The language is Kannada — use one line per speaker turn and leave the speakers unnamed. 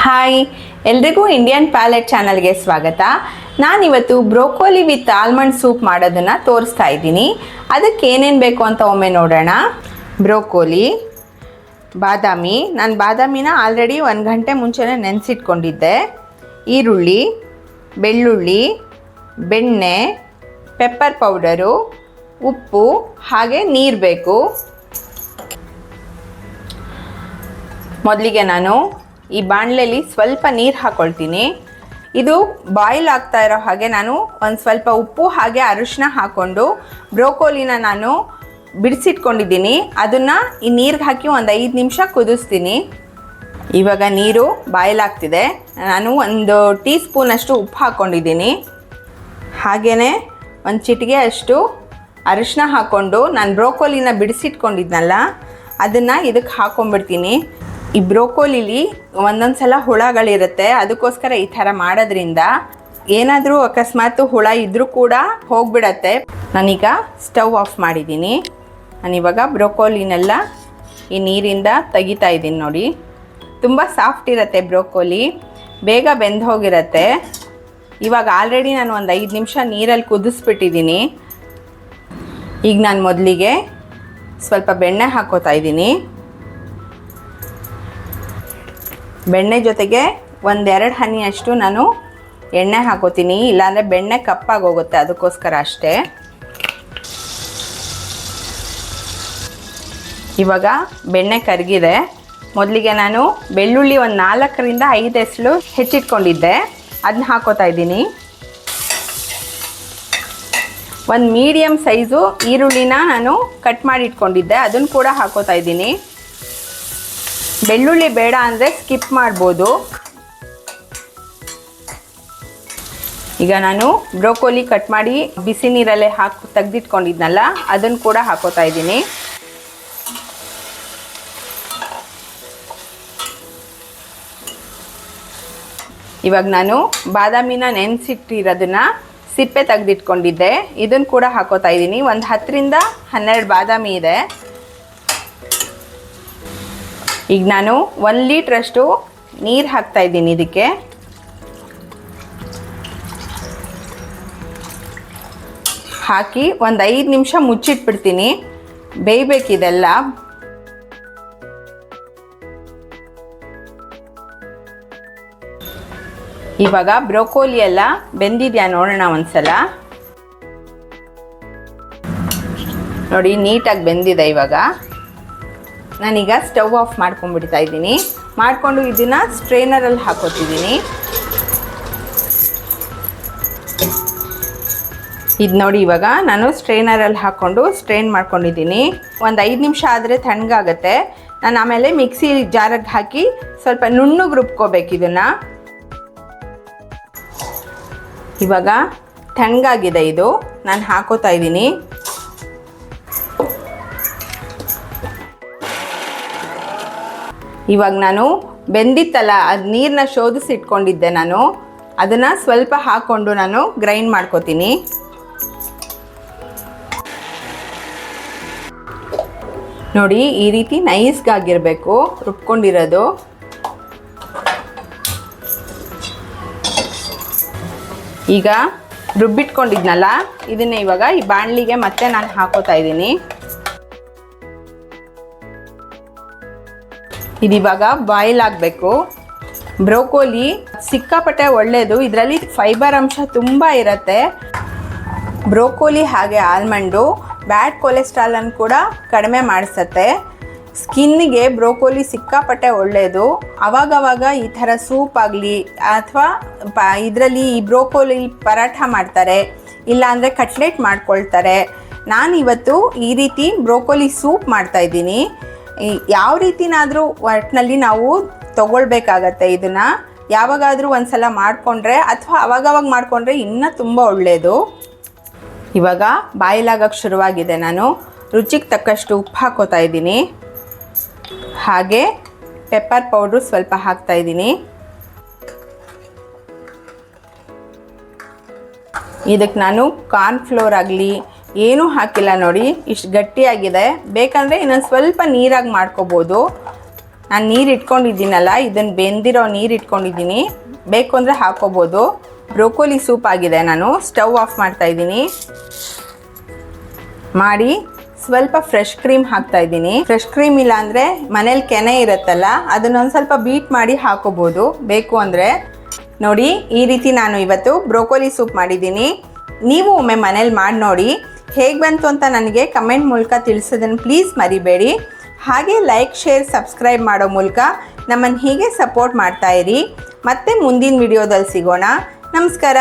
ಹಾಯ್, ಎಲ್ರಿಗೂ ಇಂಡಿಯನ್ ಪ್ಯಾಲೆಟ್ ಚಾನಲ್ಗೆ ಸ್ವಾಗತ. ನಾನಿವತ್ತು ಬ್ರೋಕೋಲಿ ವಿತ್ ಆಲ್ಮಂಡ್ ಸೂಪ್ ಮಾಡೋದನ್ನು ತೋರಿಸ್ತಾ ಇದ್ದೀನಿ. ಅದಕ್ಕೆ ಏನೇನು ಬೇಕು ಅಂತ ಒಮ್ಮೆ ನೋಡೋಣ. ಬ್ರೋಕೋಲಿ, ಬಾದಾಮಿ. ನಾನು ಬಾದಾಮಿನ ಆಲ್ರೆಡಿ 1 ಗಂಟೆ ಮುಂಚೆನೇ ನೆನೆಸಿಟ್ಕೊಂಡಿದ್ದೆ. ಈರುಳ್ಳಿ, ಬೆಳ್ಳುಳ್ಳಿ, ಬೆಣ್ಣೆ, ಪೆಪ್ಪರ್ ಪೌಡರು, ಉಪ್ಪು, ಹಾಗೆ ನೀರು ಬೇಕು. ಮೊದಲಿಗೆ ನಾನು ಈ ಬಾಣಲೆಯಲ್ಲಿ ಸ್ವಲ್ಪ ನೀರು ಹಾಕ್ಕೊಳ್ತೀನಿ. ಇದು ಬಾಯ್ಲ್ ಆಗ್ತಾ ಇರೋ ಹಾಗೆ ನಾನು ಒಂದು ಸ್ವಲ್ಪ ಉಪ್ಪು ಹಾಗೆ ಅರಿಶಿನ ಹಾಕ್ಕೊಂಡು ಬ್ರೋಕೋಲಿನ ನಾನು ಬಿಡಿಸಿಟ್ಕೊಂಡಿದ್ದೀನಿ. ಅದನ್ನು ಈ ನೀರಿಗೆ ಹಾಕಿ ಒಂದು 5 ನಿಮಿಷ ಕುದಿಸ್ತೀನಿ. ಇವಾಗ ನೀರು ಬಾಯ್ಲ್ ಆಗ್ತಿದೆ. ನಾನು 1 ಟೀ ಸ್ಪೂನಷ್ಟು ಉಪ್ಪು ಹಾಕ್ಕೊಂಡಿದ್ದೀನಿ. ಹಾಗೆಯೇ ಒಂದು ಚಿಟಿಕೆ ಅಷ್ಟು ಅರಿಶಿನ ಹಾಕ್ಕೊಂಡು ನಾನು ಬ್ರೋಕೋಲಿನ ಬಿಡಿಸಿಟ್ಕೊಂಡಿದ್ನಲ್ಲ ಅದನ್ನು ಇದಕ್ಕೆ ಹಾಕ್ಕೊಂಡ್ಬಿಡ್ತೀನಿ. ಈ ಬ್ರೋಕೋಲಿಲಿ ಒಂದೊಂದು ಸಲ ಹುಳಗಳಿರುತ್ತೆ, ಅದಕ್ಕೋಸ್ಕರ ಈ ಥರ ಮಾಡೋದ್ರಿಂದ ಏನಾದರೂ ಅಕಸ್ಮಾತ್ ಹುಳ ಇದ್ದರೂ ಕೂಡ ಹೋಗಿಬಿಡತ್ತೆ. ನಾನೀಗ ಸ್ಟವ್ ಆಫ್ ಮಾಡಿದ್ದೀನಿ. ನಾನಿವಾಗ ಬ್ರೋಕೋಲಿನೆಲ್ಲ ಈ ನೀರಿಂದ ತೆಗಿತಾ ಇದ್ದೀನಿ. ನೋಡಿ, ತುಂಬ ಸಾಫ್ಟ್ ಇರುತ್ತೆ ಬ್ರೋಕೋಲಿ, ಬೇಗ ಬೆಂದು ಹೋಗಿರುತ್ತೆ. ಇವಾಗ ಆಲ್ರೆಡಿ ನಾನು ಒಂದು 5 ನಿಮಿಷ ನೀರಲ್ಲಿ ಕುದಿಸ್ಬಿಟ್ಟಿದ್ದೀನಿ. ಈಗ ನಾನು ಮೊದಲಿಗೆ ಸ್ವಲ್ಪ ಬೆಣ್ಣೆ ಹಾಕ್ಕೋತಾ ಇದ್ದೀನಿ. ಬೆಣ್ಣೆ ಜೊತೆಗೆ 1-2 ಹನಿಯಷ್ಟು ನಾನು ಎಣ್ಣೆ ಹಾಕೋತೀನಿ, ಇಲ್ಲಾಂದರೆ ಬೆಣ್ಣೆ ಕಪ್ಪಾಗಿ ಹೋಗುತ್ತೆ, ಅದಕ್ಕೋಸ್ಕರ ಅಷ್ಟೇ. ಇವಾಗ ಬೆಣ್ಣೆ ಕರಗಿದೆ. ಮೊದಲಿಗೆ ನಾನು ಬೆಳ್ಳುಳ್ಳಿ 4ರಿಂದ 5 ಎಸಳು ಹೆಚ್ಚಿಟ್ಕೊಂಡಿದ್ದೆ, ಅದನ್ನ ಹಾಕೋತಾ ಇದ್ದೀನಿ. ಒಂದು ಮೀಡಿಯಮ್ ಸೈಜು ಈರುಳ್ಳಿನ ನಾನು ಕಟ್ ಮಾಡಿ ಇಟ್ಕೊಂಡಿದ್ದೆ, ಅದನ್ನು ಕೂಡ ಹಾಕೋತಾ ಇದ್ದೀನಿ. ಬೆಳ್ಳುಳ್ಳಿ ಬೇಡ ಅಂದರೆ ಸ್ಕಿಪ್ ಮಾಡ್ಬೋದು. ಈಗ ನಾನು ಬ್ರೋಕೋಲಿ ಕಟ್ ಮಾಡಿ ಬಿಸಿ ನೀರಲ್ಲೇ ಹಾಕಿ ತೆಗೆದಿಟ್ಕೊಂಡಿದ್ನಲ್ಲ ಅದನ್ನು ಕೂಡ ಹಾಕೋತಾ ಇದ್ದೀನಿ. ಇವಾಗ ನಾನು ಬಾದಾಮಿನ ನೆನೆಸಿಟ್ಟಿರೋದನ್ನ ಸಿಪ್ಪೆ ತೆಗೆದಿಟ್ಕೊಂಡಿದ್ದೆ, ಇದನ್ನು ಕೂಡ ಹಾಕೋತಾ ಇದ್ದೀನಿ. ಒಂದು 10ರಿಂದ 12 ಬಾದಾಮಿ ಇದೆ. ಈಗ ನಾನು 1 ಲೀಟ್ರಷ್ಟು ನೀರು ಹಾಕ್ತಾ ಇದ್ದೀನಿ. ಇದಕ್ಕೆ ಹಾಕಿ ಒಂದು 5 ನಿಮಿಷ ಮುಚ್ಚಿಟ್ಬಿಡ್ತೀನಿ, ಬೇಯಬೇಕಿದೆಲ್ಲ. ಇವಾಗ ಬ್ರೋಕೋಲಿ ಎಲ್ಲ ಬೆಂದಿದೆಯಾ ನೋಡೋಣ ಒಂದ್ಸಲ. ನೋಡಿ, ನೀಟಾಗಿ ಬೆಂದಿದೆ. ಇವಾಗ ನಾನೀಗ ಸ್ಟವ್ ಆಫ್ ಮಾಡ್ಕೊಂಡ್ಬಿಡ್ತಾ ಇದ್ದೀನಿ. ಮಾಡಿಕೊಂಡು ಇದನ್ನು ಸ್ಟ್ರೈನರಲ್ಲಿ ಹಾಕೋತಿದ್ದೀನಿ. ಇದು ನೋಡಿ, ಇವಾಗ ನಾನು ಸ್ಟ್ರೈನರಲ್ಲಿ ಹಾಕ್ಕೊಂಡು ಸ್ಟ್ರೈನ್ ಮಾಡ್ಕೊಂಡಿದ್ದೀನಿ. ಒಂದು 5 ನಿಮಿಷ ಆದರೆ ತಣ್ಣಗಾಗತ್ತೆ. ನಾನು ಆಮೇಲೆ ಮಿಕ್ಸಿ ಜಾರಿಗೆ ಹಾಕಿ ಸ್ವಲ್ಪ ನುಣ್ಣಗೆ ರುಬ್ಕೋಬೇಕು ಇದನ್ನು. ಇವಾಗ ತಣ್ಣಗಾಗಿದೆ ಇದು, ನಾನು ಹಾಕೋತಾ ಇದ್ದೀನಿ. ಇವಾಗ ನಾನು ಬೆಂದಿತ್ತಲ್ಲ ಅದು ನೀರನ್ನ ಶೋಧಿಸಿಟ್ಕೊಂಡಿದ್ದೆ, ನಾನು ಅದನ್ನು ಸ್ವಲ್ಪ ಹಾಕ್ಕೊಂಡು ನಾನು ಗ್ರೈಂಡ್ ಮಾಡ್ಕೋತೀನಿ. ನೋಡಿ, ಈ ರೀತಿ ನೈಸ್ಗಾಗಿರಬೇಕು ರುಬ್ಕೊಂಡಿರೋದು. ಈಗ ರುಬ್ಬಿಟ್ಕೊಂಡಿದ್ನಲ್ಲ ಇದನ್ನೇ ಇವಾಗ ಈ ಬಾಣಲಿಗೆ ಮತ್ತೆ ನಾನು ಹಾಕೋತಾ ಇದ್ದೀನಿ. ಇದಿವಾಗ ಬಾಯ್ಲ್ ಆಗಬೇಕು. ಬ್ರೋಕೋಲಿ ಸಿಕ್ಕಾಪಟ್ಟೆ ಒಳ್ಳೆಯದು, ಇದರಲ್ಲಿ ಫೈಬರ್ ಅಂಶ ತುಂಬ ಇರುತ್ತೆ. ಬ್ರೋಕೋಲಿ ಹಾಗೆ ಆಲ್ಮಂಡು ಬ್ಯಾಡ್ ಕೊಲೆಸ್ಟ್ರಾಲನ್ನು ಕೂಡ ಕಡಿಮೆ ಮಾಡಿಸುತ್ತೆ. ಸ್ಕಿನ್ನಿಗೆ ಬ್ರೋಕೋಲಿ ಸಿಕ್ಕಾಪಟ್ಟೆ ಒಳ್ಳೆಯದು. ಆವಾಗವಾಗ ಈ ಥರ ಸೂಪ್ ಆಗಲಿ ಅಥವಾ ಇದರಲ್ಲಿ ಈ ಬ್ರೋಕೋಲಿ ಪರಾಠ ಮಾಡ್ತಾರೆ, ಇಲ್ಲಾಂದರೆ ಕಟ್ಲೆಟ್ ಮಾಡ್ಕೊಳ್ತಾರೆ. ನಾನು ಇವತ್ತು ಈ ರೀತಿ ಬ್ರೋಕೋಲಿ ಸೂಪ್ ಮಾಡ್ತಾಯಿದ್ದೀನಿ. ಯಾವ ರೀತಿನಾದರೂ ಒಟ್ಟಿನಲ್ಲಿ ನಾವು ತಗೊಳ್ಬೇಕಾಗತ್ತೆ. ಇದನ್ನು ಯಾವಾಗಾದರೂ ಒಂದು ಸಲ ಮಾಡಿಕೊಂಡ್ರೆ ಅಥವಾ ಅವಾಗವಾಗ ಮಾಡಿಕೊಂಡ್ರೆ ಇನ್ನೂ ತುಂಬ ಒಳ್ಳೆಯದು. ಇವಾಗ ಬಾಯ್ಲಾಗಕ್ಕೆ ಶುರುವಾಗಿದೆ. ನಾನು ರುಚಿಗೆ ತಕ್ಕಷ್ಟು ಉಪ್ಪು ಹಾಕೋತಾ ಇದ್ದೀನಿ, ಹಾಗೆ ಪೆಪ್ಪರ್ ಪೌಡ್ರು ಸ್ವಲ್ಪ ಹಾಕ್ತಾ ಇದ್ದೀನಿ. ಇದಕ್ಕೆ ನಾನು ಕಾರ್ನ್ಫ್ಲೋರ್ ಆಗಲಿ ಏನೂ ಹಾಕಿಲ್ಲ. ನೋಡಿ, ಇಷ್ಟು ಗಟ್ಟಿಯಾಗಿದೆ. ಬೇಕಂದರೆ ಇನ್ನೊಂದು ಸ್ವಲ್ಪ ನೀರಾಗಿ ಮಾಡ್ಕೋಬೋದು. ನಾನು ನೀರು ಇಟ್ಕೊಂಡಿದ್ದೀನಲ್ಲ, ಇದನ್ನು ಬೆಂದಿರೋ ನೀರು ಇಟ್ಕೊಂಡಿದ್ದೀನಿ, ಬೇಕು ಅಂದರೆ ಹಾಕೋಬೋದು. ಬ್ರೋಕೋಲಿ ಸೂಪ್ ಆಗಿದೆ. ನಾನು ಸ್ಟವ್ ಆಫ್ ಮಾಡ್ತಾ ಇದ್ದೀನಿ. ಮಾಡಿ ಸ್ವಲ್ಪ ಫ್ರೆಶ್ ಕ್ರೀಮ್ ಹಾಕ್ತಾ ಇದ್ದೀನಿ. ಫ್ರೆಶ್ ಕ್ರೀಮ್ ಇಲ್ಲ ಅಂದರೆ ಮನೇಲಿ ಕೆನೆ ಇರುತ್ತಲ್ಲ, ಅದನ್ನೊಂದು ಸ್ವಲ್ಪ ಬೀಟ್ ಮಾಡಿ ಹಾಕೋಬೋದು ಬೇಕು ಅಂದರೆ. ನೋಡಿ, ಈ ರೀತಿ ನಾನು ಇವತ್ತು ಬ್ರೋಕೋಲಿ ಸೂಪ್ ಮಾಡಿದ್ದೀನಿ. ನೀವು ಒಮ್ಮೆ ಮನೇಲಿ ಮಾಡಿ ನೋಡಿ, ಹೇಗೆ ಬಂತು ಅಂತ ನನಗೆ ಕಮೆಂಟ್ ಮೂಲಕ ತಿಳಿಸೋದನ್ನು ಪ್ಲೀಸ್ ಮರಿಬೇಡಿ. ಹಾಗೆ ಲೈಕ್, ಶೇರ್, ಸಬ್ಸ್ಕ್ರೈಬ್ ಮಾಡೋ ಮೂಲಕ ನಮ್ಮನ್ನು ಹೀಗೆ ಸಪೋರ್ಟ್ ಮಾಡ್ತಾಯಿರಿ. ಮತ್ತೆ ಮುಂದಿನ ವಿಡಿಯೋದಲ್ಲಿ ಸಿಗೋಣ. ನಮಸ್ಕಾರ.